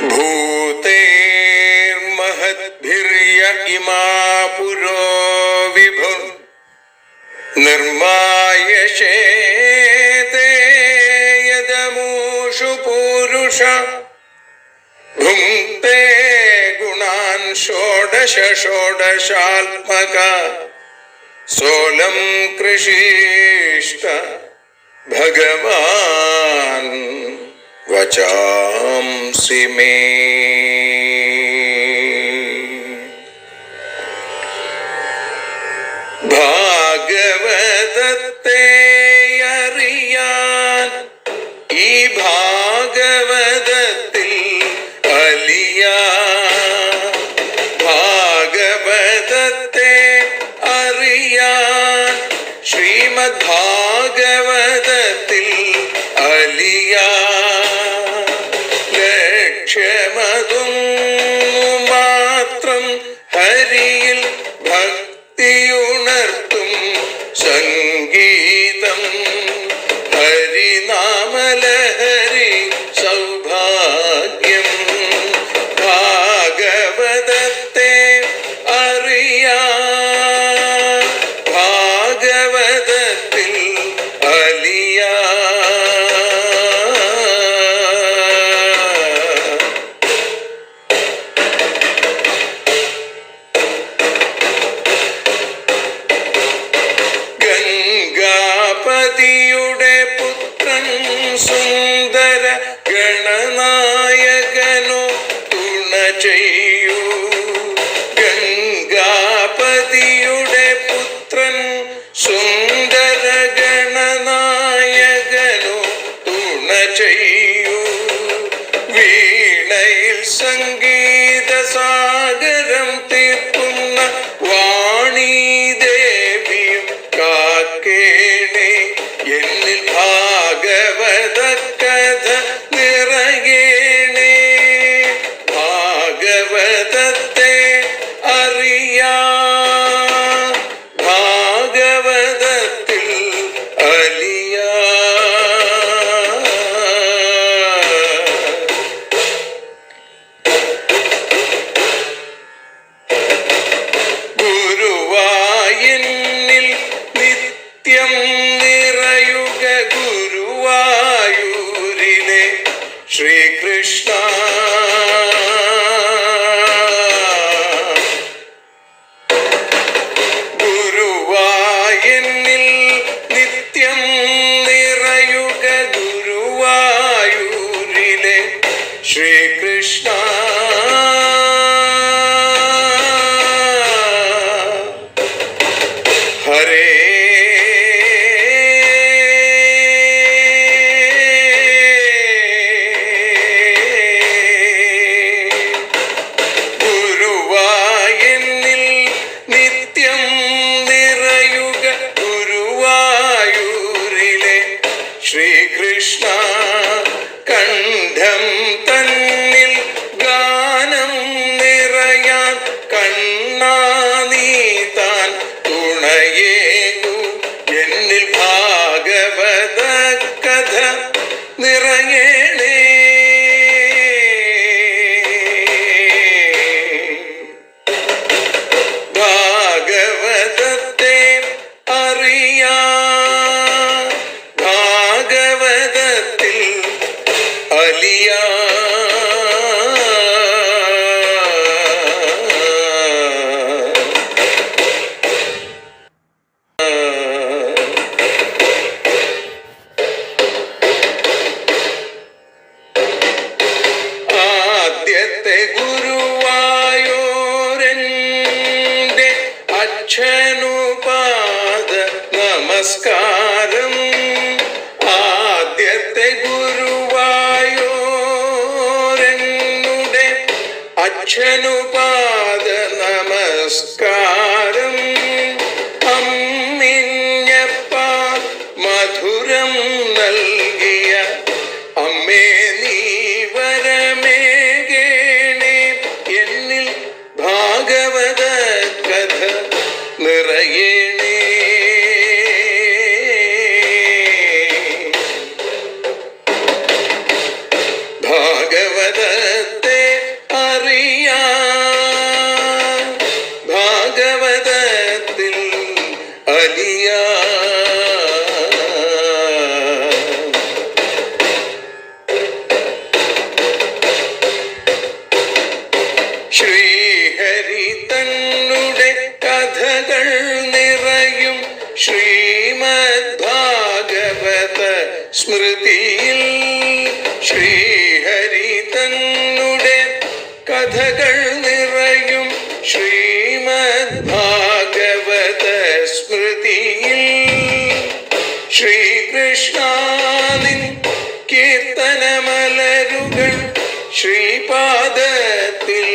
भूतेर्महद्भिर्य इमा पुरो विभुः निर्मायशेते यदमूषु पूरुष भुङ्क्ते गुणान् षोडश षोडशात्मका सोऽलं कृषीष्ट भगवान् वचांसि मे। ഭാഗവതത്തെ അറിയാൻ ഈ ഭാഗവതത്തിൽ അലിയാൻ, ഭാഗവതത്തെ അറിയാൻ ശ്രീമദ് ഭാഗവതത്തിൽ അലിയാൻ, ലക്ഷ്യമതും മാത്രം ഹരിയിൽ ഭക്തിയുണർത്തും സംഗീതം ഹരിനാമലഹരി സൗഭാഗ്യം. ഭാഗവതത്തെ അറിയാൻ ഭാഗവതത്തിൽ അലിയാൻ. ഗംഗാപതിയുടെ പുത്രൻ സുന്ദര ഗണനായകനോ തുണ ചെയ്യൂ. ഗംഗാപതിയുടെ പുത്രൻ സുന്ദര ഗണനായകനോ തുണ ചെയ്യൂ. വീണയിൽ സംഗീത സാഗരം തീർക്കുന്ന വാണീദേവിയും കാക്കേണേ എന്നിൽ ഭാഗവത കഥ നിറയേണേ. ഭാഗവതത്തെ അറിയാൻ ഭാഗവതത്തിൽ അലിയാൻ. ഗുരുവായൂരിൽ നിത്യം നിറയുക ഗുരുവായൂരിലെ ശ്രീകൃഷ്ണ. ഗുരുവായൂരിൽ നിത്യം നിറയുക ഗുരുവായൂരിലെ ശ്രീകൃഷ്ണ. ഹരേ ഗുരുവായൂരിൽ നിത്യം നിറയുക ഗുരുവായൂരിലെ ശ്രീകൃഷ്ണ. കണ്ഠം തന്നിൽ ഗാനം നിറയാൻ കണ്ണാ നീ താൻ തുണയേകു. എന്നിൽ ഭാഗവത കഥ നിറയേണേ. ഭാഗവതത്തെ അറിയാൻ ഭാഗവതത്തിൽ അലിയാൻ. ആദ്യത്തെ ഗുരുവായൂരന്റെ അച്ഛനുപാദ നമസ്കാരം. ആദ്യത്തെ ഗുരുവായൂരനുടെ അച്ഛനുപാദ നമസ്കാരം. അമ്മിഞ്ഞപ്പാൽ മധുരം നൽകിയ അമ്മേ നീ വരമേകേണേ. എന്നിൽ ഭാഗവത കഥ നിറയേണേ. ഭാഗവതത്തെ അലിയാ. ശ്രീഹരി തന്നുടെ കഥകൾ നിറയും ശ്രീമദ് ഭാഗവത സ്മൃതിയിൽ. ശ്രീഹരി തന്നുടെ കഥകൾ നിറയും ശ്രീമദ് ഭാഗവത സ്മൃതിയിൽ. ശ്രീകൃഷ്ണാനിൻ കീർത്തനമലരുകൾ ശ്രീപാദത്തിൽ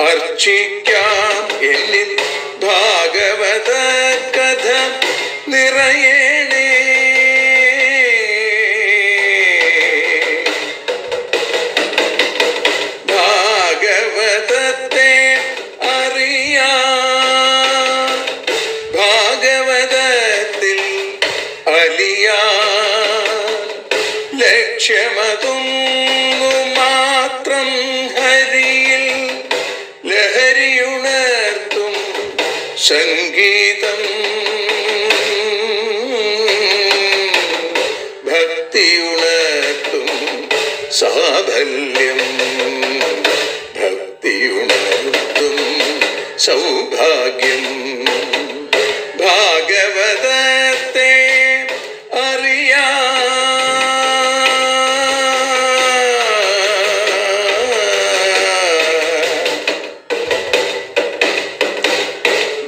അർച്ചിക്കാം. എന്നിൽ ഭാഗവത കഥ നിറയേണേ. ഭാഗവതത്തെ അറിയാൻ, ഭാഗവതത്തിൽ അലിയാൻ. ലക്ഷ്യമതൊന്നു മാത്രം ഹരിയിൽ ലഹരിയുണർത്തും സംഗീതം. ഭക്തിയുണർത്തും സാഫല്യം. ഭക്തിയുണർത്തും സൗഭാഗ്യം. ഭാഗവതത്തെ അറിയാൻ,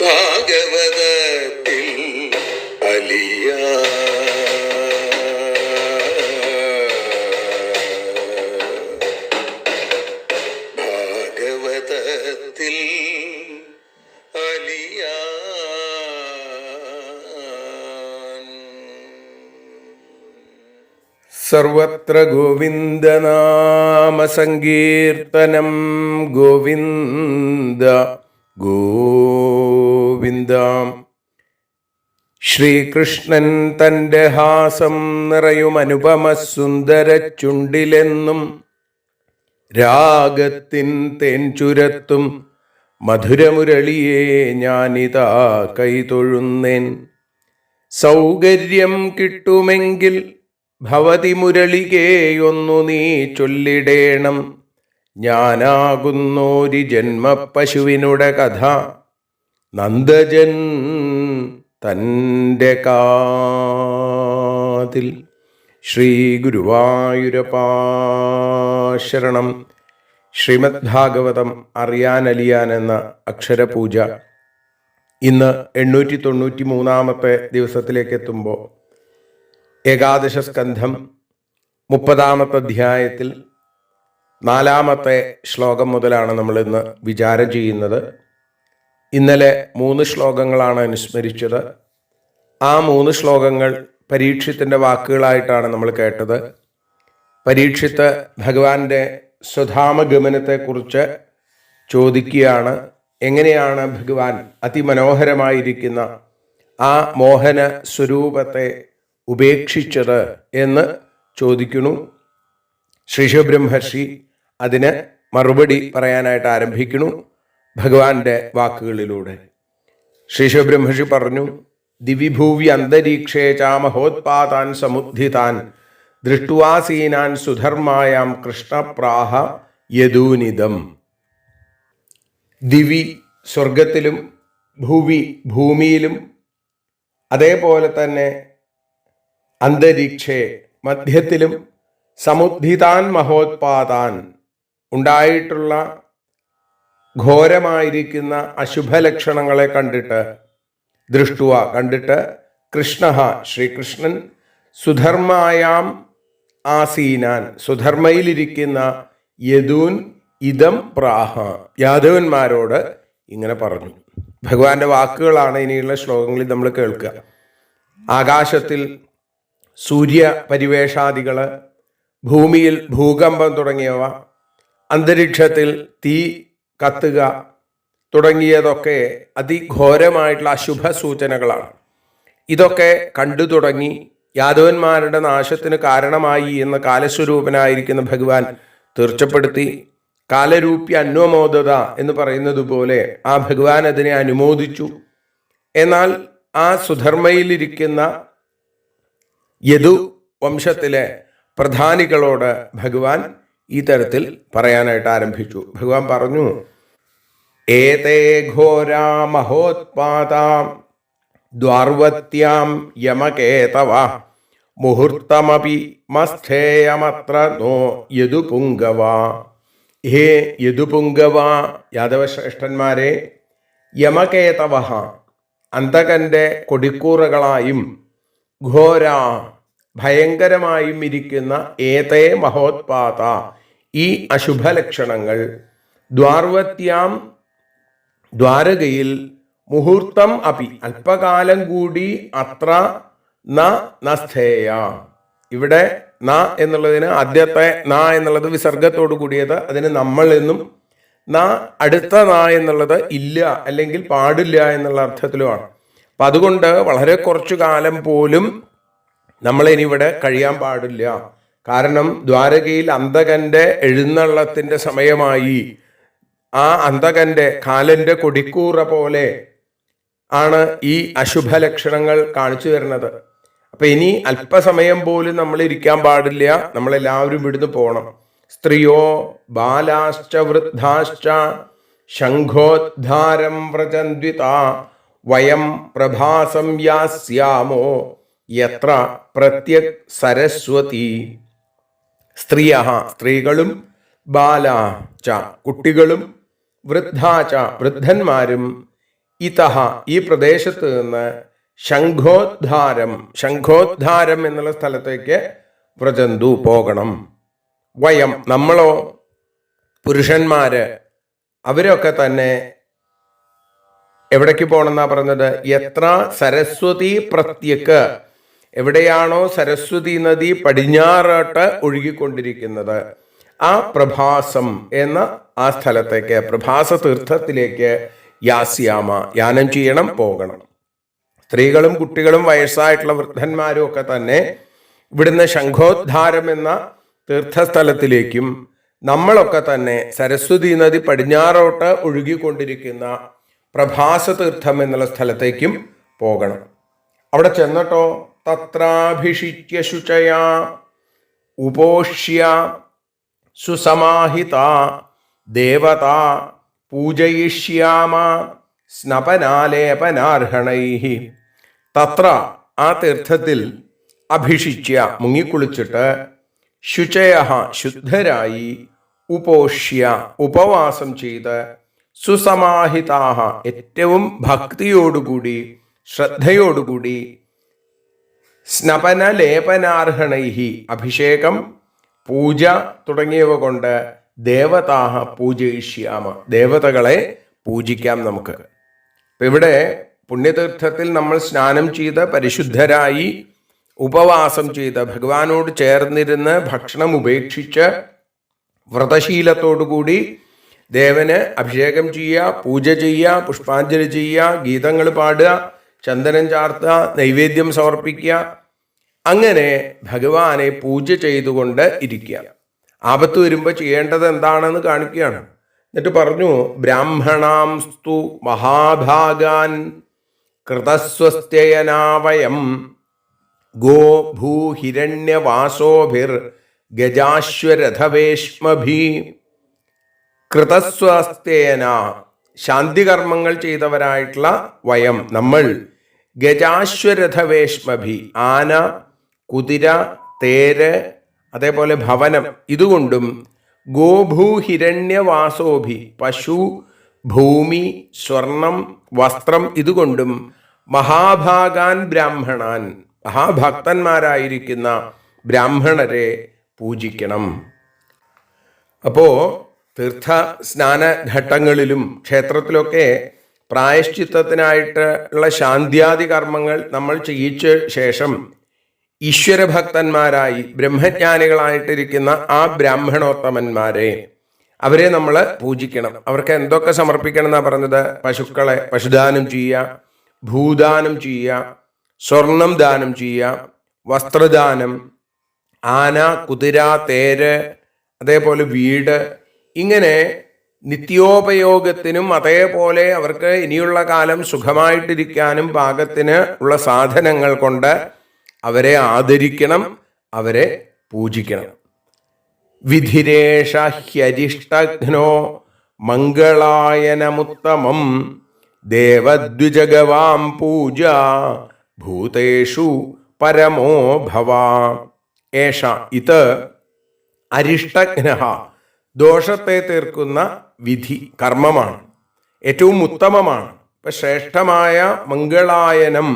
ഭാഗവതത്തിൽ അലിയാൻ. ഭാഗവതത്തിൽ അലിയാൻ. സർവത്ര ഗോവിന്ദനാമ സങ്കീർത്തനം. ഗോവിന്ദ ഗോവിന്ദ. ശ്രീകൃഷ്ണൻ തൻ്റെ ഹാസം നിറയും അനുപമ സുന്ദര ചുണ്ടിലെന്നും രാഗത്തിൻ തേൻ ചുരത്തും മധുരമുരളിയെ ഞാനിതാ കൈതൊഴുന്നേൻ. സൗകര്യം കിട്ടുമെങ്കിൽ ഭവതി മുരളികയൊന്നു നീ ചൊല്ലിടേണം. ഞാനാകുന്നോരി ജന്മപശുവിനുടെ കഥ നന്ദജൻ തൻ്റെ കാതിൽ. ശ്രീ ഗുരുവായൂരപ്പാ ശരണം. ശ്രീമദ് ഭാഗവതം അറിയാനലിയാൻ എന്ന അക്ഷരപൂജ ഇന്ന് 893 ദിവസത്തിലേക്ക് എത്തുമ്പോൾ ഏകാദശ സ്കന്ധം 30 അധ്യായത്തിൽ 4 ശ്ലോകം മുതലാണ് നമ്മൾ ഇന്ന് വിചാരം ചെയ്യുന്നത്. ഇന്നലെ 3 ശ്ലോകങ്ങളാണ് അനുസ്മരിച്ചത്. ആ 3 ശ്ലോകങ്ങൾ പരീക്ഷിത്തിൻ്റെ വാക്കുകളായിട്ടാണ് നമ്മൾ കേട്ടത്. പരീക്ഷിത്ത് ഭഗവാന്റെ സ്വധാമഗമനത്തെക്കുറിച്ച് ചോദിക്കുകയാണ്. എങ്ങനെയാണ് ഭഗവാൻ അതിമനോഹരമായിരിക്കുന്ന ആ മോഹന സ്വരൂപത്തെ ഉപേക്ഷിച്ചത് എന്ന് ചോദിക്കുന്നു. ശ്രീശബ്രഹ്മർഷി അതിന് മറുപടി പറയാനായിട്ട് ആരംഭിക്കുന്നു ഭഗവാന്റെ വാക്കുകളിലൂടെ. ശ്രീശബ്രഹ്മർഷി പറഞ്ഞു, ദിവിഭൂവി അന്തരീക്ഷേ ചാമഹോത്പാതാൻ സമുദ്ധിതാൻ ദൃഷ്ടുവാസീനാൻ സുധർമായാം കൃഷ്ണപ്രാഹ യദൂനിതം. ദിവി സ്വർഗത്തിലും ഭൂവി ഭൂമിയിലും അതേപോലെ തന്നെ അന്തരീക്ഷേ മധ്യത്തിലും സമുദ്ധിതാൻ മഹോത്പാതാൻ ഉണ്ടായിട്ടുള്ള ഘോരമായിരിക്കുന്ന അശുഭലക്ഷണങ്ങളെ കണ്ടിട്ട് ദൃഷ്ടുവ കണ്ടിട്ട് കൃഷ്ണ ശ്രീകൃഷ്ണൻ സുധർമായാം ആസീനാൻ സുധർമ്മയിലിരിക്കുന്ന യദൂൻ ഇതം പ്രാഹ യാദവന്മാരോട് ഇങ്ങനെ പറഞ്ഞു. ഭഗവാന്റെ വാക്കുകളാണ് ഇനിയുള്ള ശ്ലോകങ്ങളിൽ നമ്മൾ കേൾക്കുക. ആകാശത്തിൽ സൂര്യ പരിവേഷാദികൾ, ഭൂമിയിൽ ഭൂകമ്പം തുടങ്ങിയവ, അന്തരീക്ഷത്തിൽ തീ കത്തുക തുടങ്ങിയതൊക്കെ അതിഘോരമായിട്ടുള്ള അശുഭ സൂചനകളാണ്. ഇതൊക്കെ കണ്ടു തുടങ്ങി യാദവന്മാരുടെ നാശത്തിന് കാരണമായി എന്ന് കാലസ്വരൂപനായിരിക്കുന്ന ഭഗവാൻ തീർച്ചപ്പെടുത്തി. കാലരൂപ്യ അന്വമോദത എന്ന് പറയുന്നത് പോലെ ആ ഭഗവാൻ അതിനെ അനുമോദിച്ചു. എന്നാൽ ആ സുധർമ്മയിലിരിക്കുന്ന യദു വംശത്തിലെ പ്രധാനികളോട് ഭഗവാൻ ഈ തരത്തിൽ പറയാനായിട്ട് ആരംഭിച്ചു. ഭഗവാൻ പറഞ്ഞു, ഏതേ ഘോരാ മഹോത്പാതാ ദ്വാർവത്യാം യമകേതവ മുഹൂർത്തമപി മസ്ഥേയമത്ര നോ യദുപുംഗവ. ഹേ യദുപുംഗവ, യാദവശ്രേഷ്ഠന്മാരെ, യമകേതവ അന്തകന്റെ കൊടിക്കൂറകളായും ഘോര ഭയങ്കരമായും ഇരിക്കുന്ന ഏതേ മഹോത്പാത ഈ അശുഭലക്ഷണങ്ങൾ ദ്വാർവത്യാം ദ്വാരകയിൽ മുഹൂർത്തം അപി അല്പകാലം കൂടി അത്ര നസ്ഥേയ. ഇവിടെ ന എന്നുള്ളതിന് ആദ്യത്തെ ന എന്നുള്ളത് വിസർഗത്തോടു കൂടിയത്, അതിന് നമ്മൾ എന്നും അടുത്ത ന എന്നുള്ളത് ഇല്ല അല്ലെങ്കിൽ പാടില്ല എന്നുള്ള അർത്ഥത്തിലുമാണ്. അപ്പം അതുകൊണ്ട് വളരെ കുറച്ചു കാലം പോലും നമ്മളിനിവിടെ കഴിയാൻ പാടില്ല. കാരണം ദ്വാരകയിൽ അന്തകന്റെ എഴുന്നള്ളത്തിന്റെ സമയമായി. ആ അന്തകന്റെ കാലന്റെ കൊടിക്കൂറ പോലെ ആണ് ഈ അശുഭലക്ഷണങ്ങൾ കാണിച്ചു തരുന്നത്. അപ്പൊ ഇനി അല്പസമയം പോലും നമ്മൾ ഇരിക്കാൻ പാടില്ല, നമ്മളെല്ലാവരും ഇവിടുന്ന് പോകണം. സ്ത്രീയോ ബാലാശ്ച വൃദ്ധാശ്ച ശംഖോദ്ധാരം വ്രജന്വിത വയം പ്രഭാസം യാസ്യാമോ യത്ര പ്രത്യക് സരസ്വതി. സ്ത്രീകളും ബാലാച കുട്ടികളും വൃദ്ധാച വൃദ്ധന്മാരും ഇതഹ ഈ പ്രദേശത്ത് നിന്ന് ശംഖോദ്ധാരം എന്നുള്ള സ്ഥലത്തേക്ക് വ്രജന്തു പോകണം. വയം നമ്മളോ പുരുഷന്മാര് അവരൊക്കെ തന്നെ എവിടേക്ക് പോകണമെന്നാ പറഞ്ഞത്? എത്ര സരസ്വതി പ്രത്യക്ക്, എവിടെയാണോ സരസ്വതി നദി പടിഞ്ഞാറോട്ട് ഒഴുകിക്കൊണ്ടിരിക്കുന്നത് ആ പ്രഭാസം എന്ന ആ സ്ഥലത്തേക്ക്, പ്രഭാസ തീർത്ഥത്തിലേക്ക് യാസ്യാമ യാനം ചെയ്യണം, പോകണം. സ്ത്രീകളും കുട്ടികളും വയസ്സായിട്ടുള്ള വൃദ്ധന്മാരും ഒക്കെ തന്നെ ഇവിടുന്ന് ശംഖോദ്ധാരം എന്ന തീർത്ഥസ്ഥലത്തിലേക്കും നമ്മളൊക്കെ തന്നെ സരസ്വതി നദി പടിഞ്ഞാറോട്ട് ഒഴുകിക്കൊണ്ടിരിക്കുന്ന പ്രഭാസ തീർത്ഥം എന്നുള്ള സ്ഥലത്തേക്കും പോകണം. അവിടെ ചെന്നിട്ടോ തത്രാഭിഷിച്യ ശുചയാ ഉപോഷ്യ സുസമാഹിത ദേവത പൂജയിഷ്യാമ സ്നപനാലേപനാർഹണൈ. തത്ര ആ തീർത്ഥത്തിൽ അഭിഷിച്യ മുങ്ങിക്കുളിച്ചിട്ട് ശുചയ ശുദ്ധരായി ഉപോഷ്യ ഉപവാസം ചെയ്ത് സുസമാഹിതാഹ ഏറ്റവും ഭക്തിയോടുകൂടി ശ്രദ്ധയോടുകൂടി സ്നപന ലേപനാർഹണൈഹി അഭിഷേകം പൂജ തുടങ്ങിയവ കൊണ്ട് ദേവതാഹ പൂജയിഷ്യാമ ദേവതകളെ പൂജിക്കാം നമുക്ക്. ഇപ്പം ഇവിടെ പുണ്യതീർത്ഥത്തിൽ നമ്മൾ സ്നാനം ചെയ്ത് പരിശുദ്ധരായി ഉപവാസം ചെയ്ത് ഭഗവാനോട് ചേർന്നിരുന്ന് ഭക്ഷണം ഉപേക്ഷിച്ച് വ്രതശീലത്തോടുകൂടി ദേവന് അഭിഷേകം ചെയ്യുക, പൂജ ചെയ്യുക, പുഷ്പാഞ്ജലി ചെയ്യുക, ഗീതങ്ങൾ പാടുക, ചന്ദനം ചാർത്തുക, നൈവേദ്യം സമർപ്പിക്കുക, അങ്ങനെ ഭഗവാനെ പൂജ ചെയ്തുകൊണ്ട് ഇരിക്കുക. ആപത്ത് വരുമ്പോൾ ചെയ്യേണ്ടത് എന്താണെന്ന് കാണിക്കുകയാണ്. എന്നിട്ട് പറഞ്ഞു, ബ്രാഹ്മണാംസ്തു മഹാഭാഗാൻ കൃതസ്വസ്ത്യയനാവയം ഗോ ഭൂഹിരണ്യവാസോഭിർ ഗജാശ്വരഥവേഷ്മഭി. കൃതസ്വസ്തേന ശാന്തികർമ്മങ്ങൾ ചെയ്തവരായിട്ടുള്ള വയം നമ്മൾ ഗജാശ്വരഥവേഷ്മഭി ആന, കുതിര, തേര്, അതേപോലെ ഭവനം ഇതുകൊണ്ടും ഗോഭൂഹിരണ്യവാസോഭി പശു, ഭൂമി, സ്വർണം, വസ്ത്രം ഇതുകൊണ്ടും മഹാഭാഗാൻ ബ്രാഹ്മണാൻ മഹാഭക്തന്മാരായിരിക്കുന്ന ബ്രാഹ്മണരെ പൂജിക്കണം. അപ്പോ തീർത്ഥ സ്നാന ഘട്ടങ്ങളിലും ക്ഷേത്രത്തിലൊക്കെ പ്രായശ്ചിത്തത്തിനായിട്ടുള്ള ശാന്തിയാദി കർമ്മങ്ങൾ നമ്മൾ ചെയ്യിച്ച ശേഷം ഈശ്വരഭക്തന്മാരായി ബ്രഹ്മജ്ഞാനികളായിട്ടിരിക്കുന്ന ആ ബ്രാഹ്മണോത്തമന്മാരെ അവരെ നമ്മൾ പൂജിക്കണം. അവർക്ക് എന്തൊക്കെ സമർപ്പിക്കണം എന്നാണ് പറഞ്ഞത്? പശുക്കളെ പശുദാനം ചെയ്യുക, ഭൂദാനം ചെയ്യുക, സ്വർണം ദാനം ചെയ്യുക, വസ്ത്രദാനം, ആന, കുതിര, തേര്, അതേപോലെ വീട്, ഇങ്ങനെ നിത്യോപയോഗത്തിനും അതേപോലെ അവർക്ക് ഇനിയുള്ള കാലം സുഖമായിട്ടിരിക്കാനും പാകത്തിന് ഉള്ള സാധനങ്ങൾ കൊണ്ട് അവരെ ആദരിക്കണം, അവരെ പൂജിക്കണം. വിധിരേഷ ഹ്യരിഷ്ടഘ്നോ മംഗളായനമുത്തമം ദേവദ്വിജഗവാം പൂജ ഭൂതേഷു പരമോ ഭവ. ഏഷ ഇത് അരിഷ്ടഘ്നഃ ദോഷത്തെ തീർക്കുന്ന വിധി കർമ്മമാണ്, ഏറ്റവും ഉത്തമമാണ്. ഇപ്പൊ ശ്രേഷ്ഠമായ മംഗളായനം,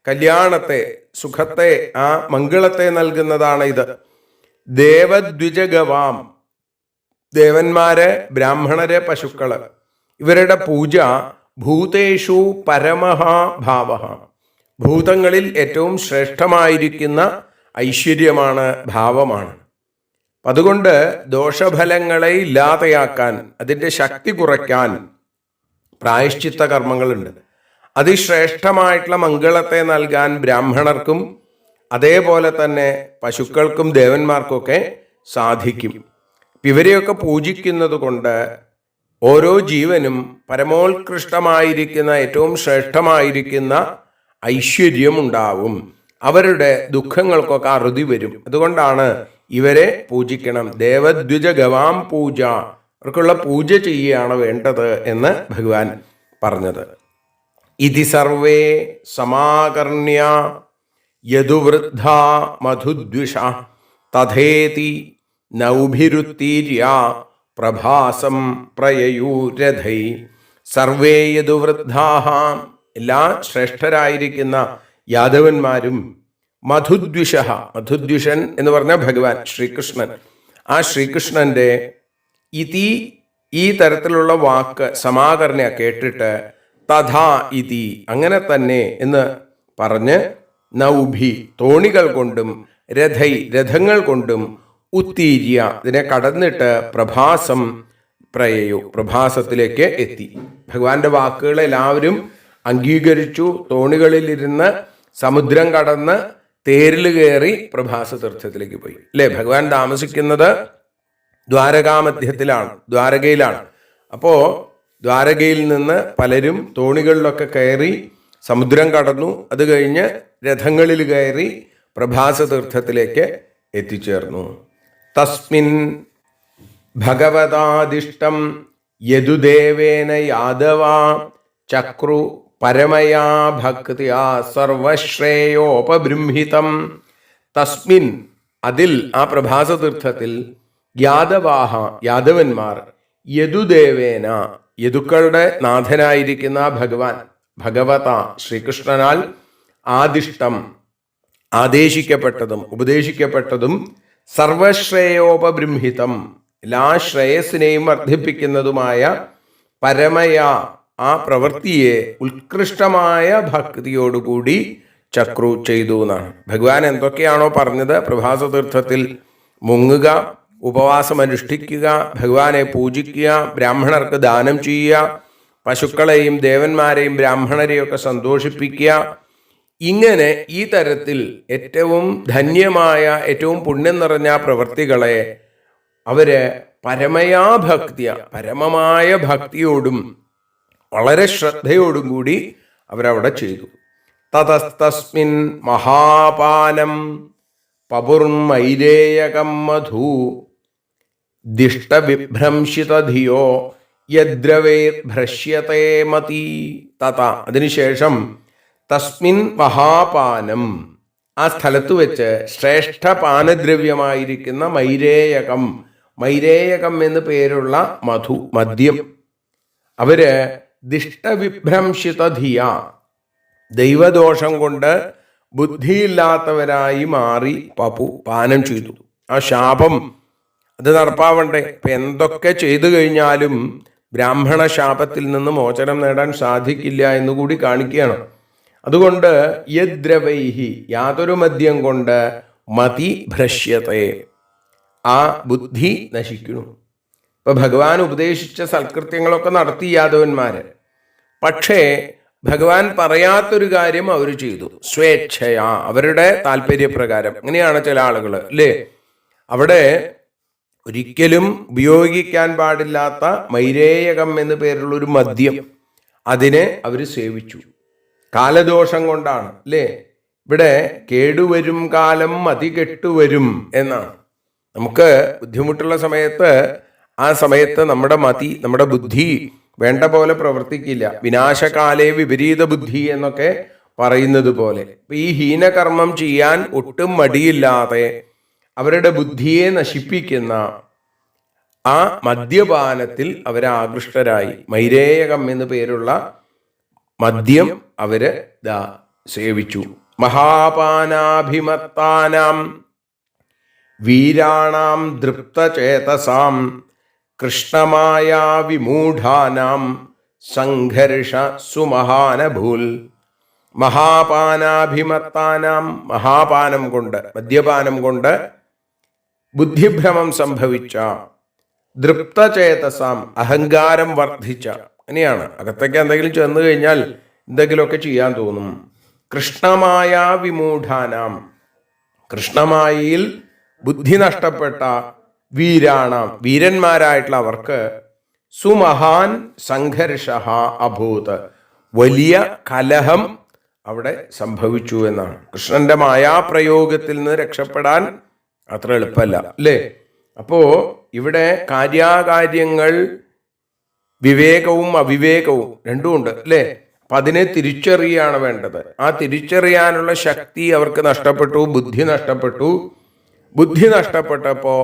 കല്യാണത്തെ, സുഖത്തെ, ആ മംഗളത്തെ നൽകുന്നതാണ് ഇത്. ദേവദ്വിജഗവാം, ദേവന്മാര്, ബ്രാഹ്മണര്, പശുക്കള്, ഇവരുടെ പൂജ ഭൂതേഷു പരമഃ ഭാവഃ, ഭൂതങ്ങളിൽ ഏറ്റവും ശ്രേഷ്ഠമായിരിക്കുന്ന ഐശ്വര്യമാണ്, ഭാവമാണ്. അതുകൊണ്ട് ദോഷഫലങ്ങളെ ഇല്ലാതെയാക്കാൻ, അതിൻ്റെ ശക്തി കുറയ്ക്കാൻ പ്രായശ്ചിത്ത കർമ്മങ്ങളുണ്ട്. അതിശ്രേഷ്ഠമായിട്ടുള്ള മംഗളത്തെ നൽകാൻ ബ്രാഹ്മണർക്കും അതേപോലെ തന്നെ പശുക്കൾക്കും ദേവന്മാർക്കൊക്കെ സാധിക്കും. ഇവരെയൊക്കെ പൂജിക്കുന്നത് കൊണ്ട് ഓരോ ജീവനും പരമോത്കൃഷ്ടമായിരിക്കുന്ന, ഏറ്റവും ശ്രേഷ്ഠമായിരിക്കുന്ന ഐശ്വര്യം ഉണ്ടാവും. അവരുടെ ദുഃഖങ്ങൾക്കൊക്കെ അറുതി വരും. അതുകൊണ്ടാണ് ഇവരെ പൂജിക്കണം. ദേവദ്വിജ ഗവാം പൂജ, അവർക്കുള്ള പൂജ ചെയ്യുകയാണ് വേണ്ടത് എന്ന് ഭഗവാൻ പറഞ്ഞത്. ഇതി സർവേ സമാകർണ്യ യദുവൃദ്ധ മധുദ്വിഷ തഥേതി നൗഭിരുത്തീര്യ പ്രഭാസം പ്രയയൂരഥൈ. സർവേ യദുവൃദ്ധാഃ, എല്ലാ ശ്രേഷ്ഠരായിരിക്കുന്ന യാദവന്മാരും, മധുദ്വിഷ, മധുദ്വിഷൻ എന്ന് പറഞ്ഞ ഭഗവാൻ ശ്രീകൃഷ്ണൻ, ആ ശ്രീകൃഷ്ണന്റെ ഇതി, ഈ തരത്തിലുള്ള വാക്ക് സമാകർണ്യ കേട്ടിട്ട്, തഥാ ഇതി, അങ്ങനെ തന്നെ എന്ന് പറഞ്ഞ്, നൗഭി, തോണികൾ കൊണ്ടും, രഥൈ, രഥങ്ങൾ കൊണ്ടും, ഉത്തീര്യ, ഇതിനെ കടന്നിട്ട്, പ്രഭാസം പ്രയയു, പ്രഭാസത്തിലേക്ക് എത്തി. ഭഗവാന്റെ വാക്കുകൾ എല്ലാവരും അംഗീകരിച്ചു. തോണികളിലിരുന്ന് സമുദ്രം കടന്ന് തേരിൽ കയറി പ്രഭാസ തീർത്ഥത്തിലേക്ക് പോയി. അല്ലേ, ഭഗവാൻ താമസിക്കുന്നത് ദ്വാരകാമധ്യത്തിലാണ്, ദ്വാരകയിലാണ്. അപ്പോ ദ്വാരകയിൽ നിന്ന് പലരും തോണികളിലൊക്കെ കയറി സമുദ്രം കടന്നു. അത് കഴിഞ്ഞ് രഥങ്ങളിൽ കയറി പ്രഭാസ തീർത്ഥത്തിലേക്ക് എത്തിച്ചേർന്നു. തസ്മിൻ ഭഗവതാദിഷ്ടം യദുദേവേന യാദവ ചക്രു പരമയാ ഭക്തിയാ സർവശ്രേയോപബൃംഹിതം. തസ്മിൻ, അതിൽ, ആ പ്രഭാസ തീർത്ഥത്തിൽ, യാദവാഹ, യാദവന്മാർ, യദുദേവേന, യദുക്കളുടെ നാഥനായിരിക്കുന്ന ഭഗവാൻ, ഭഗവത ശ്രീകൃഷ്ണനാൽ, ആദിഷ്ടം, ആദേശിക്കപ്പെട്ടതും ഉപദേശിക്കപ്പെട്ടതും, സർവശ്രേയോപബൃംഹിതം, എല്ലാ ശ്രേയസ്സിനെയും വർദ്ധിപ്പിക്കുന്നതുമായ, പരമയ, ആ പ്രവൃത്തിയെ ഉത്കൃഷ്ടമായ ഭക്തിയോടുകൂടി ചക്രു ചെയ്തു എന്നാണ്. ഭഗവാൻ എന്തൊക്കെയാണോ പറഞ്ഞത്, പ്രഭാസ തീർത്ഥത്തിൽ മുങ്ങുക, ഉപവാസം അനുഷ്ഠിക്കുക, ഭഗവാനെ പൂജിക്കുക, ബ്രാഹ്മണർക്ക് ദാനം ചെയ്യുക, പശുക്കളെയും ദേവന്മാരെയും ബ്രാഹ്മണരെയും ഒക്കെ സന്തോഷിപ്പിക്കുക, ഇങ്ങനെ ഈ തരത്തിൽ ഏറ്റവും ധന്യമായ, ഏറ്റവും പുണ്യം നിറഞ്ഞ പ്രവൃത്തികളെ അവര് പരമയാ ഭക്തിയ, പരമമായ ഭക്തിയോടും വളരെ ശ്രദ്ധയോടും കൂടി അവരവിടെ ചെയ്തു. തതസ്തസ്മിൻ മഹാപാനം പപുർമൈരേയകം മധു ദിഷ്ടവിഭ്രംശിതധിയോ യദ്രവേർഭ്രശ്യതേ മതി. തത, അതിനുശേഷം, തസ്മിൻ മഹാപാനം, ആ സ്ഥലത്ത് വെച്ച് ശ്രേഷ്ഠ പാനദ്രവ്യമായിരിക്കുന്ന മൈരേയകം, മൈരേയകം എന്ന് പേരുള്ള മധു, മദ്യം, അവര് ദിഷ്ടവിഭ്രംശിതധിയ, ദൈവദോഷം കൊണ്ട് ബുദ്ധിയില്ലാത്തവരായി മാറി പപു, പാനം ചെയ്തു. ആ ശാപം അത് നടപ്പാവണ്ടേ. ഇപ്പൊ എന്തൊക്കെ ചെയ്തു കഴിഞ്ഞാലും ബ്രാഹ്മണ ശാപത്തിൽ നിന്ന് മോചനം നേടാൻ സാധിക്കില്ല എന്നുകൂടി കാണിക്കുകയാണ്. അതുകൊണ്ട് യദ്രവൈഹി, യാതൊരു മദ്യം കൊണ്ട്, മതി ഭ്രശ്യത്തെ, ആ ബുദ്ധി നശിക്കുന്നു. ഇപ്പൊ ഭഗവാൻ ഉപദേശിച്ച സൽകൃത്യങ്ങളൊക്കെ നടത്തി യാദവന്മാര്. പക്ഷേ ഭഗവാൻ പറയാത്തൊരു കാര്യം അവർ ചെയ്തു, സ്വേച്ഛയാ, അവരുടെ താല്പര്യപ്രകാരം. അങ്ങനെയാണ് ചില ആളുകൾ, അല്ലേ? അവിടെ ഒരിക്കലും ഉപയോഗിക്കാൻ പാടില്ലാത്ത മൈരേയകം എന്ന് പേരുള്ള ഒരു മദ്യം അതിനെ അവർ സേവിച്ചു. കാലദോഷം കൊണ്ടാണ് അല്ലേ? ഇവിടെ കേടുവരും കാലം മതികെട്ടുവരും എന്നാണ്. നമുക്ക് ബുദ്ധിമുട്ടുള്ള സമയത്ത് ആ സമയത്ത് നമ്മുടെ മതി, നമ്മുടെ ബുദ്ധി വേണ്ട പോലെ പ്രവർത്തിക്കില്ല. വിനാശകാലേ വിപരീത ബുദ്ധി എന്നൊക്കെ പറയുന്നത് പോലെ ഈ ഹീനകർമ്മം ചെയ്യാൻ ഒട്ടും മടിയില്ലാതെ അവരുടെ ബുദ്ധിയെ നശിപ്പിക്കുന്ന ആ മദ്യപാനത്തിൽ അവരെ ആകൃഷ്ടരായി. മൈരേയകം എന്ന് പേരുള്ള മദ്യം അവര് സേവിച്ചു. മഹാപാനാഭിമത്താനാം വീരാണാം ദൃപ്തചേതസാം കൃഷ്ണമായാ വിമൂഢാനാം സംഘർഷ സുമഹാനഭൂൽ. മഹാപാനാഭിമത്താനാം, മഹാപാനം കൊണ്ട്, മദ്യപാനം കൊണ്ട് ബുദ്ധിഭ്രമം സംഭവിച്ച, ദൃപ്തചേതസാം, അഹങ്കാരം വർദ്ധിച്ച, അങ്ങനെയാണ് അകത്തേക്ക് എന്തെങ്കിലും ചെന്നു കഴിഞ്ഞാൽ എന്തെങ്കിലുമൊക്കെ ചെയ്യാൻ തോന്നും. കൃഷ്ണമായ വിമൂഢാനാം, കൃഷ്ണമായിൽ ബുദ്ധി നഷ്ടപ്പെട്ട വീരാണാം, വീരന്മാരായിട്ടുള്ള അവർക്ക് സുമഹാൻ സംഘർഷ അഭൂത്, വലിയ കലഹം അവിടെ സംഭവിച്ചു എന്നാണ്. കൃഷ്ണന്റെ മായാപ്രയോഗത്തിൽ നിന്ന് രക്ഷപ്പെടാൻ അത്ര എളുപ്പമല്ല അല്ലേ? അപ്പോ ഇവിടെ കാര്യാകാര്യങ്ങൾ വിവേകവും അവിവേകവും രണ്ടും ഉണ്ട് അല്ലേ? അപ്പൊ അതിനെ തിരിച്ചറിയാണ് വേണ്ടത്. ആ തിരിച്ചറിയാനുള്ള ശക്തി അവർക്ക് നഷ്ടപ്പെട്ടു, ബുദ്ധി നഷ്ടപ്പെട്ടു. ബുദ്ധി നഷ്ടപ്പെട്ടപ്പോൾ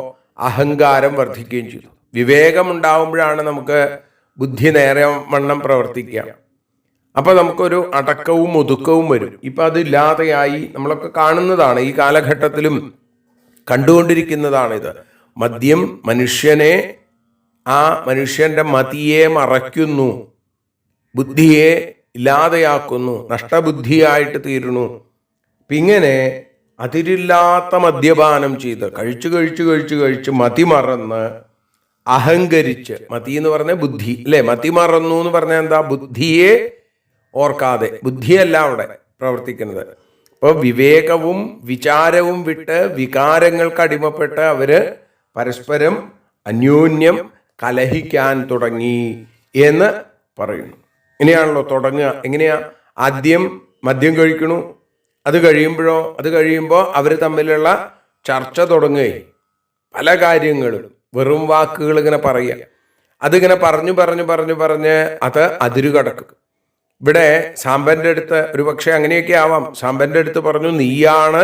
അഹങ്കാരം വർദ്ധിക്കുകയും ചെയ്തു. വിവേകമുണ്ടാവുമ്പോഴാണ് നമുക്ക് ബുദ്ധി നേരെ വണ്ണം പ്രവർത്തിക്കുക. അപ്പൊ നമുക്കൊരു അടക്കവും ഒതുക്കവും വരും. ഇപ്പൊ അതില്ലാതെയായി നമ്മളൊക്കെ കാണുന്നതാണ്, ഈ കാലഘട്ടത്തിലും കണ്ടുകൊണ്ടിരിക്കുന്നതാണിത്. മദ്യം മനുഷ്യനെ, ആ മനുഷ്യന്റെ മതിയെ മറയ്ക്കുന്നു, ബുദ്ധിയെ ഇല്ലാതെയാക്കുന്നു, നഷ്ടബുദ്ധിയായിട്ട് തീരുന്നു. ഇങ്ങനെ അതിരില്ലാത്ത മദ്യപാനം ചെയ്ത് കഴിച്ച് മതി മറന്ന് അഹങ്കരിച്ച്, മതി എന്ന് പറഞ്ഞ ബുദ്ധി അല്ലെ? മതി മറന്നു എന്ന് പറഞ്ഞാൽ എന്താ? ബുദ്ധിയെ ഓർക്കാതെ, ബുദ്ധിയല്ല അവിടെ പ്രവർത്തിക്കുന്നത്. അപ്പോൾ വിവേകവും വിചാരവും വിട്ട് വികാരങ്ങൾക്ക് അടിമപ്പെട്ട് അവര് പരസ്പരം അന്യോന്യം കലഹിക്കാൻ തുടങ്ങി എന്ന് പറയുന്നു. ഇങ്ങനെയാണല്ലോ തുടങ്ങുക. എങ്ങനെയാ? ആദ്യം മദ്യം കഴിക്കണു, അത് കഴിയുമ്പോൾ അവർ തമ്മിലുള്ള ചർച്ച തുടങ്ങുകയും പല കാര്യങ്ങളും വെറും വാക്കുകൾ ഇങ്ങനെ പറയുക. അതിങ്ങനെ പറഞ്ഞ് അത് അതിരു കടക്കും. ഇവിടെ സാമ്പന്റെ അടുത്ത് ഒരു പക്ഷെ അങ്ങനെയൊക്കെ ആവാം. സാമ്പന്റെ അടുത്ത് പറഞ്ഞു, നീയാണ്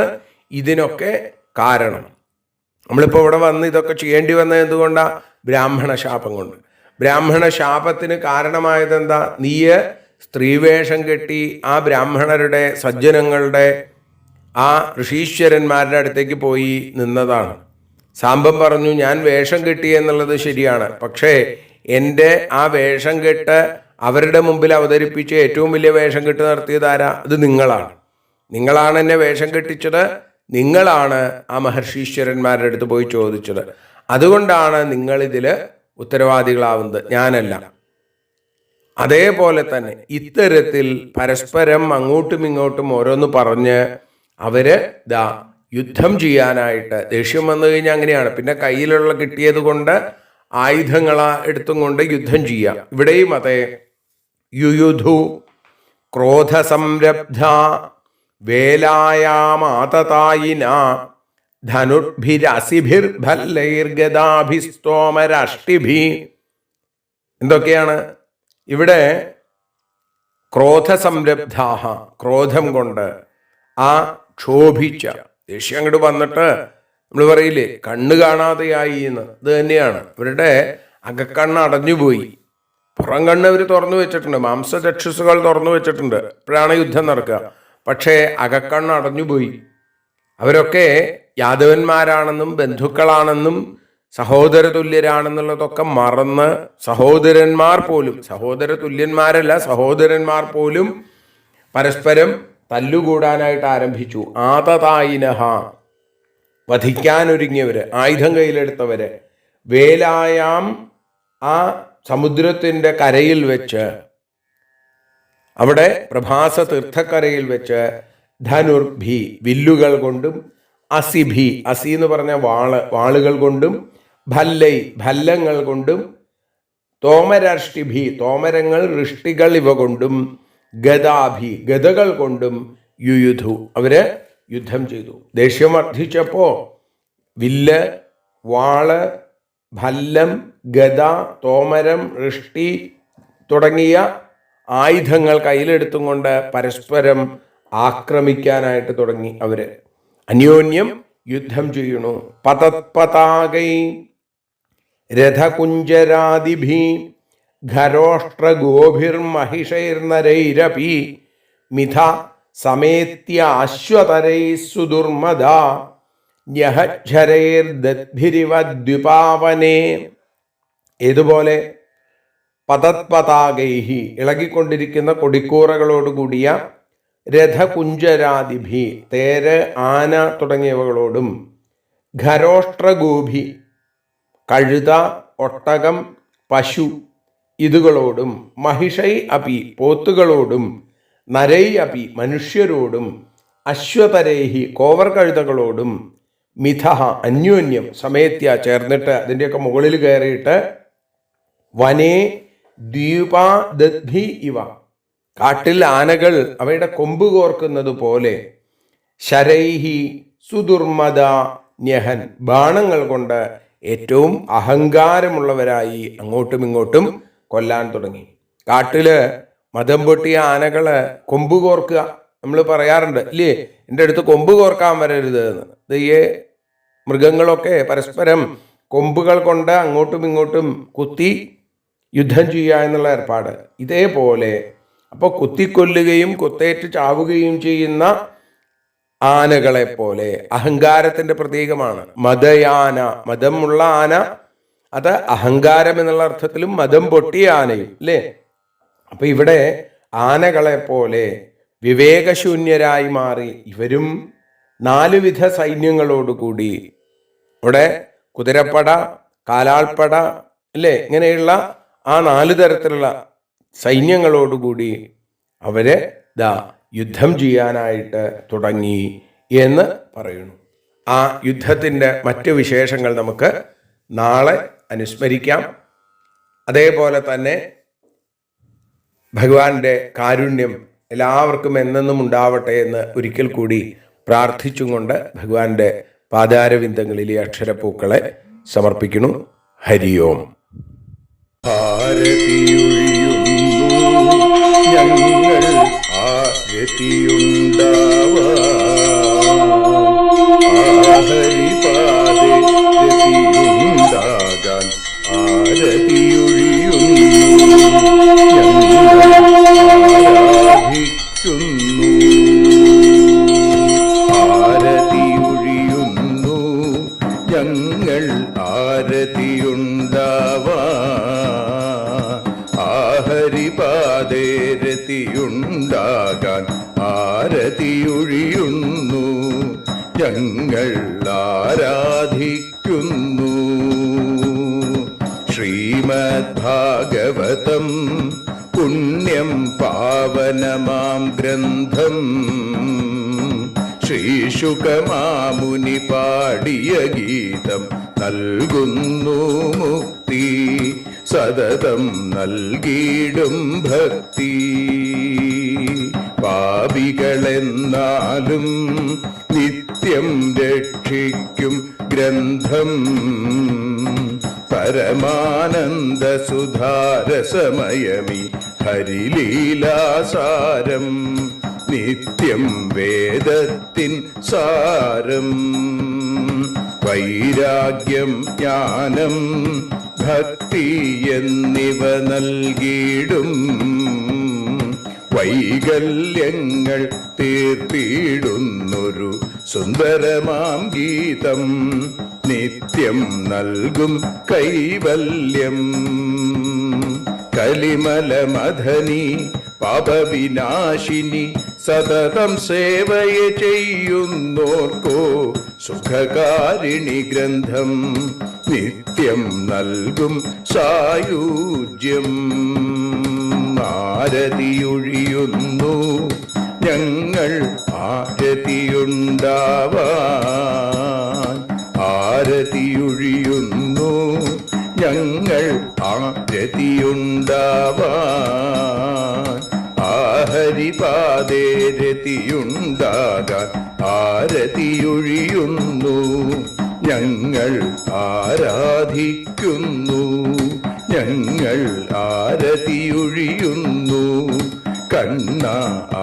ഇതിനൊക്കെ കാരണം. നമ്മളിപ്പോൾ ഇവിടെ വന്ന് ഇതൊക്കെ ചെയ്യേണ്ടി വന്നത് എന്തുകൊണ്ടാ? ബ്രാഹ്മണ ശാപം കൊണ്ട്. ബ്രാഹ്മണ ശാപത്തിന് കാരണമായത് എന്താ? നീയ് സ്ത്രീവേഷം കെട്ടി ആ ബ്രാഹ്മണരുടെ സജ്ജനങ്ങളുടെ ആ ഋഷീശ്വരന്മാരുടെ അടുത്തേക്ക് പോയി നിന്നതാണ്. സാമ്പൻ പറഞ്ഞു, ഞാൻ വേഷം കെട്ടി എന്നുള്ളത് ശരിയാണ്, പക്ഷേ എൻ്റെ ആ വേഷം കെട്ട് അവരുടെ മുമ്പിൽ അവതരിപ്പിച്ച് ഏറ്റവും വലിയ വേഷം കെട്ട് നടത്തിയതാരാ? അത് നിങ്ങളാണ് എന്നെ വേഷം കെട്ടിച്ചത്, നിങ്ങളാണ് ആ മഹർഷീശ്വരന്മാരുടെ അടുത്ത് പോയി ചോദിച്ചത്. അതുകൊണ്ടാണ് നിങ്ങളിതിൽ ഉത്തരവാദികളാവുന്നത്, ഞാനല്ല. അതേപോലെ തന്നെ ഇത്തരത്തിൽ പരസ്പരം അങ്ങോട്ടും ഇങ്ങോട്ടും ഓരോന്ന് പറഞ്ഞ് അവര് യുദ്ധം ചെയ്യാനായിട്ട്, ദേഷ്യം വന്നു കഴിഞ്ഞാൽ അങ്ങനെയാണ്. പിന്നെ കയ്യിലുള്ള കിട്ടിയത് കൊണ്ട് ആയുധങ്ങളാ എടുത്തും കൊണ്ട് യുദ്ധം ചെയ്യാം. ഇവിടെയും അതെ. യുയുധു ക്രോധസംരബ്ധ വേലായാമാതതായിന ധനുർഭിരസിഭിർഭല്ലൈർഗദാഭിസ്തോമരാഷ്ടിഭി. എന്തൊക്കെയാണ് ഇവിടെ? ക്രോധസംരബ്ധാഹ, ക്രോധം കൊണ്ട് ആ ക്ഷോഭിച്ച, ദേഷ്യം അങ്ങോട്ട് വന്നിട്ട് നമ്മൾ പറയില്ലേ കണ്ണ് കാണാതെയായി എന്ന്, ഇത് തന്നെയാണ്. ഇവരുടെ അകക്കണ്ണ് അടഞ്ഞുപോയി, പുറം കണ്ണ് അവർ തുറന്നു വെച്ചിട്ടുണ്ട്, മാംസചക്ഷുസുകൾ തുറന്നു വെച്ചിട്ടുണ്ട്, ഇപ്പോഴാണ് യുദ്ധം നടക്കുക. പക്ഷേ അകക്കണ്ണ് അടഞ്ഞുപോയി. അവരൊക്കെ യാദവന്മാരാണെന്നും ബന്ധുക്കളാണെന്നും സഹോദര തുല്യരാണെന്നുള്ളതൊക്കെ മറന്ന് സഹോദരന്മാർ പോലും, സഹോദര തുല്യന്മാരല്ല, സഹോദരന്മാർ പോലും പരസ്പരം തല്ലുകൂടാനായിട്ട് ആരംഭിച്ചു. ആതതായിനഹ, വധിക്കാനൊരുങ്ങിയവര്, ആയുധം കയ്യിലെടുത്തവര്. വേലായാം, ആ സമുദ്രത്തിന്റെ കരയിൽ വെച്ച്, അവിടെ പ്രഭാസ തീർത്ഥക്കരയിൽ വെച്ച്, ധനുർഭി, വില്ലുകൾ കൊണ്ടും, അസിഭി, അസി എന്ന് പറഞ്ഞ വാളുകൾ കൊണ്ടും, ഭല്ലൈ ഭല്ലങ്ങൾ കൊണ്ടും തോമരഷ്ടിഭി തോമരങ്ങൾ ഋഷ്ടികൾ ഇവ കൊണ്ടും ഗദാഭി ഗദകൾ കൊണ്ടും യുയുധു അവര് യുദ്ധം ചെയ്തു. ദേഷ്യം വർദ്ധിച്ചപ്പോ വില്ല്, വാള്, ഭല്ലം, ഗദ, തോമരം, ഋഷ്ടി തുടങ്ങിയ ആയുധങ്ങൾ കയ്യിലെടുത്തും കൊണ്ട് പരസ്പരം ആക്രമിക്കാനായിട്ട് തുടങ്ങി. അവര് അന്യോന്യം യുദ്ധം ചെയ്യണു. പതത്പതാകൈ രഥകുഞ്ചരാദിഭി ഖരോഷ്ട്രഗോഭിർമഹിഷൈർനരൈരപി മിഥ സമേത്യ അശ്വതരൈ സുദുർമദ ന്യഹജ്ജരൈർദ്ഭിരിവദ്വിപാവനേ. ഏതുപോലെ പതത്പതാകൈഹി ഇളകിക്കൊണ്ടിരിക്കുന്ന കൊടിക്കൂറകളോടുകൂടിയ രഥകുഞ്ചരാദിഭി തേര്, ആന തുടങ്ങിയവകളോടും ഖരോഷ്ട്രഗോഭി കഴുത, ഒട്ടകം, പശു ഇതുകളോടും മഹിഷൈ അപി പോത്തുകളോടും നരൈ അപി മനുഷ്യരോടും അശ്വതരേഹി കോവർ കഴുതകളോടും മിഥഹ അന്യോന്യം സമേത്യ ചേർന്നിട്ട് അതിൻ്റെയൊക്കെ മുകളിൽ കയറിയിട്ട് വനേ ദ്വീപാദദ്ഭി ഇവ കാട്ടിൽ ആനകൾ അവയുടെ കൊമ്പ് കോർക്കുന്നത് പോലെ ശരൈഹി സുദുർമദ ന്യഹൻ ബാണങ്ങൾ കൊണ്ട് ഏറ്റവും അഹങ്കാരമുള്ളവരായി അങ്ങോട്ടും ഇങ്ങോട്ടും കൊല്ലാൻ തുടങ്ങി. കാട്ടില് മദം പൊട്ടിയ ആനകള് കൊമ്പ് കോർക്കുക നമ്മൾ പറയാറുണ്ട് ഇല്ലേ, എൻ്റെ അടുത്ത് കൊമ്പ് കോർക്കാൻ വരരുത് എന്ന്. ഈ മൃഗങ്ങളൊക്കെ പരസ്പരം കൊമ്പുകൾ കൊണ്ട് അങ്ങോട്ടും ഇങ്ങോട്ടും കുത്തി യുദ്ധം ചെയ്യുക എന്നുള്ള ഏർപ്പാട്. ഇതേപോലെ അപ്പോൾ കുത്തിക്കൊല്ലുകയും കുത്തേറ്റ് ചാവുകയും ചെയ്യുന്ന ആനകളെ പോലെ അഹങ്കാരത്തിന്റെ പ്രതീകമാണ് മദയാന. മദമുള്ള ആന അത് അഹങ്കാരം എന്നുള്ള അർത്ഥത്തിലും മദം പൊട്ടിയ ആനയും അല്ലേ. അപ്പൊ ഇവിടെ ആനകളെ പോലെ വിവേകശൂന്യരായി മാറി ഇവരും 4 വിധ സൈന്യങ്ങളോടുകൂടി ഇവിടെ കുതിരപ്പട, കാലാൾപ്പട അല്ലേ, ഇങ്ങനെയുള്ള ആ 4 തരത്തിലുള്ള സൈന്യങ്ങളോടുകൂടി അവര് യുദ്ധം ചെയ്യാനായിട്ട് തുടങ്ങി എന്ന് പറയുന്നു. ആ യുദ്ധത്തിൻ്റെ മറ്റ് വിശേഷങ്ങൾ നമുക്ക് നാളെ അനുസ്മരിക്കാം. അതേപോലെ തന്നെ ഭഗവാന്റെ കാരുണ്യം എല്ലാവർക്കും എന്നെന്നും ഉണ്ടാവട്ടെ എന്ന് ഒരിക്കൽ കൂടി പ്രാർത്ഥിച്ചും കൊണ്ട് ഭഗവാന്റെ പാദാരവിന്ദങ്ങളിൽ ഈ അക്ഷരപ്പൂക്കളെ സമർപ്പിക്കുന്നു. ഹരി ഓം. രതിയുണ്ടാകാൻ ആരതിയൊഴിയുന്നു, ഞങ്ങൾ ആരാധിക്കുന്നു. ശ്രീമദ്ഭാഗവതം പുണ്യം പാവനമാം ഗ്രന്ഥം ശ്രീശുകമാമുനി പാടിയ ഗീതം നൽകുന്നു മുക്തി, സതതം നൽകിയിടും ഭക്തി. പാപികളെന്നാലും നിത്യം രക്ഷിക്കും ഗ്രന്ഥം പരമാനന്ദ സുധാരസമയമി ഹരിലീലാസാരം, നിത്യം വേദത്തിൻ സാരം. വൈരാഗ്യം, ജ്ഞാനം, ഭക്തി എന്നിവ നൽകിയിടും വൈകല്യങ്ങൾ തീർത്തിടുന്നൊരു സുന്ദരമാം ഗീതം, നിത്യം നൽകും കൈവല്യം. കലിമലമഥനി പാപവിനാശിനി സതതം സേവയ ചെയ്യുന്നോർക്കോ സുഖകാരിണി ഗ്രന്ഥം, നിത്യം നൽകും സായുജ്യം. ആരതിയൊഴിയുന്നു ഞങ്ങൾ ആരതിയുണ്ടാവാൻ, ആരതിയൊഴിയുന്നു ഞങ്ങൾ ആരതിയുണ്ടാവാൻ ആഹരിപാദേ രതിയുണ്ടാകാൻ ആരതിയൊഴിയുന്നു ഞങ്ങൾ ആരാധിക്കുന്നു ഞങ്ങൾ ആരതിയൊഴിയുന്നു കണ്ണ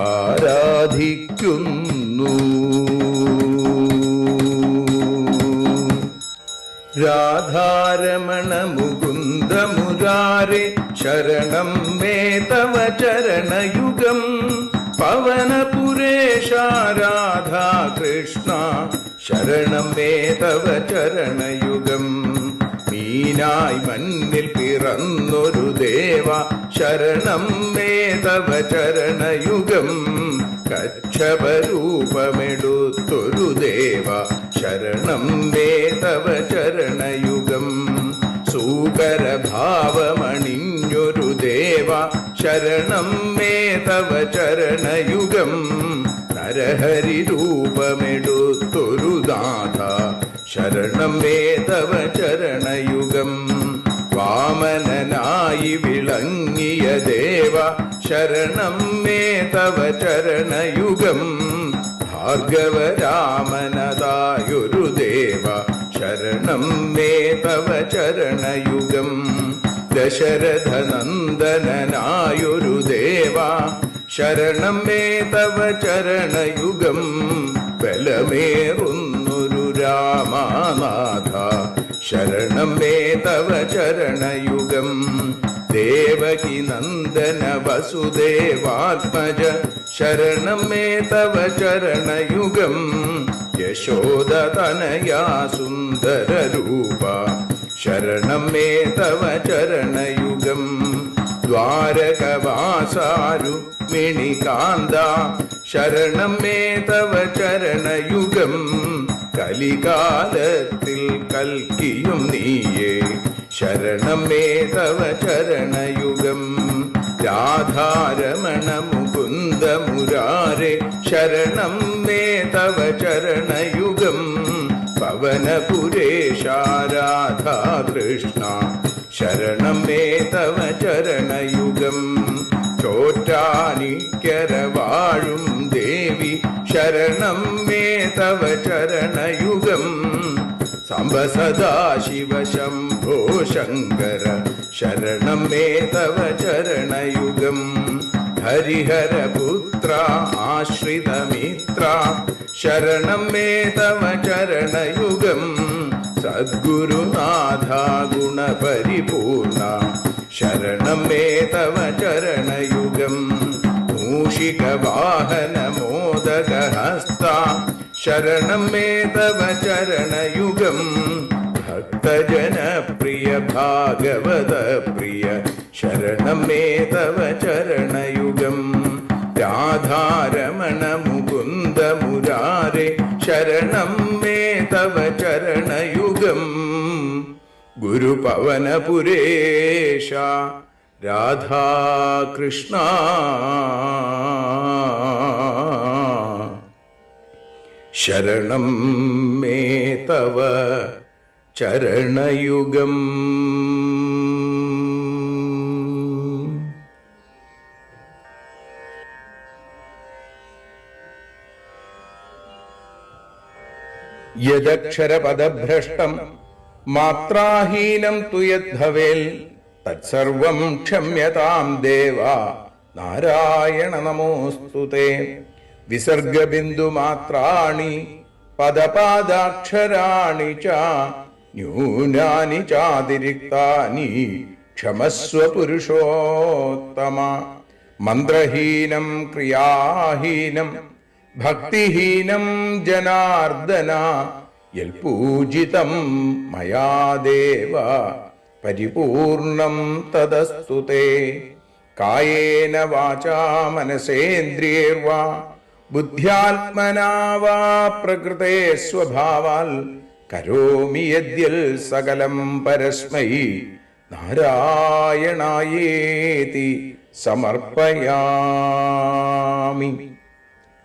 ആരാധിക്കുന്നു രാധാരമണ മുകുന്ദ മുരാരേ ശരണം മേ തവ ചരണയുഗം പവനപുരേശ രാധാ കൃഷ്ണ ശരണം മേ തവ ചരണയുഗം മീനായി മണ്ണിൽ പിറന്നൊരു ദേവ ശരണം മേ തവ ചരണയുഗം കച്ഛപരൂപമെടുത്തൊരു ദേവ ശരണം മേ തവ ചരണയുഗം സൂകരഭാവമണിഞ്ഞൊരു ദേവ ശരണം മേ തവ ചരണയുഗം നരഹരി രൂപമെടുത്തൊരു നാഥ ശരണം മേ തവ ചരണയുഗം വാമനനായി വിളങ്ങിയ ദേവ ശരണം മേ തവ ചരണയുഗം ഭാർഗവരാമനതായൊരു ദേവ ശരണം മേ തവ ചരണയുഗം ദശരഥനന്ദനായൊരു ദേവ ശരണം മേ തവ ചരണയുഗം ബലമേറുന്നൊരു രാമനാഥ ശരണം മേ തവ ചരണയുഗം ദേവകി നന്ദന വസുദേവാത്മജ ശരണം മേ തവ ചരണയുഗം യശോദതനയാ സുന്ദര രൂപ ശരണം മേ തവ ചരണയുഗം ദ്വാരകവാസാരുക്മിണികാന്ത ശരണം മേ തവ ചരണയുഗം കലികാലത്തിൽ കൽക്കിയും നീയേ ശരണം മേ തവ ചരണയുഗം രാധാരമണ മുകുന്ദ മുരാരേ ശരണം മേ തവ ചരണയുഗം പവനപുരേശ രാധാ കൃഷ്ണ ശരണം മേ തവ ചരണയുഗം ചോറ്റാനിക്കര വാഴും ദേവി ശരണം മേ തവ ചരണയുഗം സാംബ സദാശിവ ശംഭോ ശങ്കര ശരണം മേ തവ ചരണയുഗം ഹരിഹരപുത്ര ആശ്രിതമിത്ര ശരണം മേ തവ ചരണയുഗം സദ്ഗുരുനാഥ ഗുണപരിപൂർണ ശരണം മേ തവ ചരണയുഗം മൂഷികവാഹന മോദകഹസ്ത ശരണം മേ തവ ചരണയുഗം ഭക്തജനപ്രിയ ഭാഗവത പ്രിയ ശരണം മേ തവ ചരണയുഗം രാധാരമണ മുകുന്ദ മുരാരേ ശരണം മേ തവ ചരണയുഗം ഗുരുപവനപുരേശ രാധാകൃഷ്ണ ശരണം മേ തവ ചരണയുഗം യദക്ഷരപദഭ്രഷ്ടം മാത്രാഹീനം തു യദ്ഭവേൽ തത്സർവം ക്ഷമ്യതാം ദേവ നാരായണ നമോസ്തുതേ വിസർഗബിന്ദുമാത്രാണി പദപാദാക്ഷരാണി ച ന്യൂനാനി ചാതിരിക്താനി ക്ഷമസ്വ പുരുഷോത്തമ മന്ത്രഹീനം ക്രിയാഹീനം ഭക്തിഹീനം ജനാർദ്ദന യൽപൂജിതം മയാ ദേവ പരിപൂർണം തദസ്തു തേ കായേന വാചാ മനസേന്ദ്രിയേർവാ ബുദ്ധ്യാത്മനാ വാ പ്രകൃതേ സ്വഭാവാൽ കരോമി യദ്യൽ സകലം പരസ്മൈ നാരായണായേതി സമർപ്പയാമി.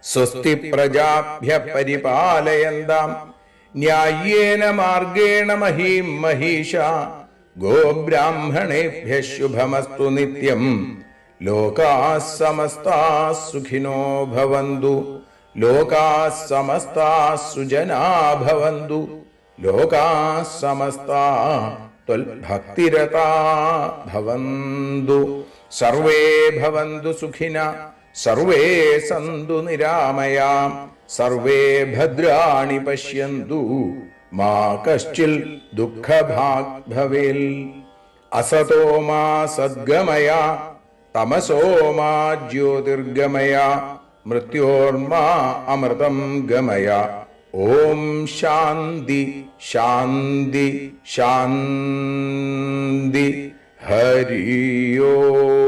സ്വസ്തി പ്രജാഭ്യ പരിപാലയന്താം ന്യായേന മാർഗേണ മഹീം മഹീഷ ഗോബ്രാഹ്മണേഭ്യഃ ശുഭമസ്തു നിത്യം. ലോകാഃ സമസ്താഃ സുഖിനോ ഭവന്തു. ലോകാഃ സമസ്താഃ സുജനാ ഭവന്തു. ലോകാഃ സമസ്താഃ ത്വൽഭക്തിരതാ ഭവന്തു. സർവേ ഭവന്തു സുഖിനഃ സർവേ സന്തു നിരാമയാം. സർവേ ഭദ്രാണി പശ്യന്തു മാ കശ്ചിൽ ദുഃഖഭാഗ് ഭവേൽ. അസതോ മാ സദ്ഗമയ തമസോ മാ ജ്യോതിർഗമയ മൃത്യോർമാ അമൃതം ഗമയ. ഓം ശാന്തി ശാന്തി ശാന്തി. ഹരി ഓം.